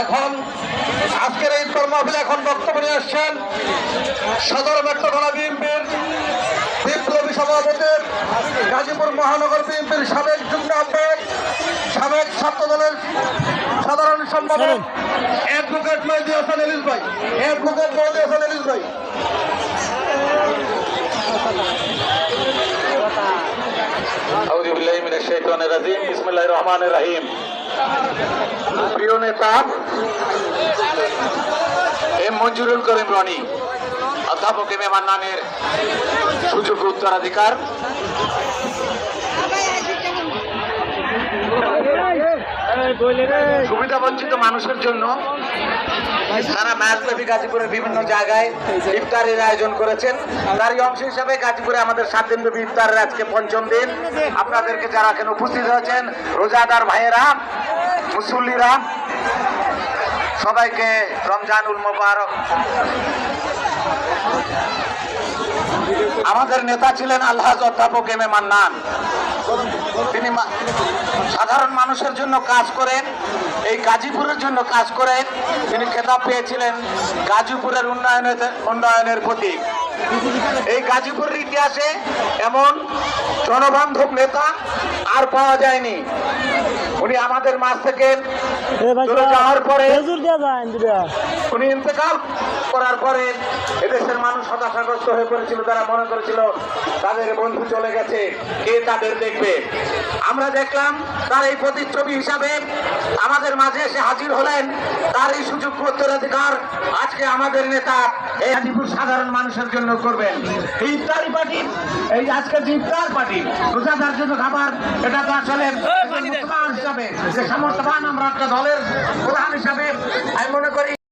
এখন আজকের এই কর্মসূচি এখন বক্তব্য নিয়ে আসছেন সদর মেট্রো থানা বিএনপির বিপ্লবী সভাপতি, গাজীপুর মহানগর বিএনপির সাবেক যুগ্ম আহ্বায়ক, সাবেক ছাত্র দলের সাধারণ সম্পাদক অ্যাডভোকেট মেহেদী হাসান এলিস ভাই। অ্যাডভোকেট মেহেদী হাসান এলিস ভাই। আউযু বিল্লাহি মিনাশ শাইতানির রাজিম। বিসমিল্লাহির রহমানির রহিম। প্রিয় নেতা এম মঞ্জুরুল করিম রনি, অধ্যাপক এম এ মান্নানের সুযোগ্য উত্তরাধিকার, সুবিধাবঞ্চিত মানুষের জন্য সারা ম্যাচব্যাপী গাজীপুরের বিভিন্ন জায়গায় ইফতারের আয়োজন করেছেন। তারই অংশ হিসাবে গাজীপুরে আমাদের 7 দিনব্যাপী ইফতারের আজকে 5ম দিন। আপনাদেরকে যারা এখানে উপস্থিত হয়েছেন, রোজাদার ভাইয়েরা, মুসল্লিরা, সবাইকে রমজানুল মোবারক। আমাদের নেতা ছিলেন আলহাজ অধ্যাপক এম এ মান্নান। তিনি সাধারণ মানুষের জন্য কাজ করেন, এই গাজীপুরের জন্য কাজ করেন। তিনি খেতাব পেয়েছিলেন গাজীপুরের উন্নয়নের প্রতীক। এই গাজীপুরের ইতিহাসে এমন জনবান্ধব নেতা আর পাওয়া যায়নি। উনি আমাদের মাঝ থেকে চলে যাওয়ার পরে, উনি ইন্তেকাল করার পরে এদেশের মানুষ হতাশাগ্রস্ত হয়ে পড়েছিল। তারা মনে করেছিল তাদের বন্ধু চলে গেছে, কে তাদের দেখবে। আমরা দেখলাম তার এই প্রতিচ্ছবি হিসাবে আমাদের মাঝে এসে হাজির হলেন। তার এই সুযোগ উত্তরাধিকার আজকে আমাদের নেতা এই গাজীপুর সাধারণ মানুষের জন্য করবেন। এই ইফতারি পার্টি, এই আজকে যে ইফতার পার্টি রোজাদার জন্য খাবার, এটা তো আসলে হিসাবে যে সমর্থবান আমরা একটা দলের প্রধান হিসাবে আমি মনে করি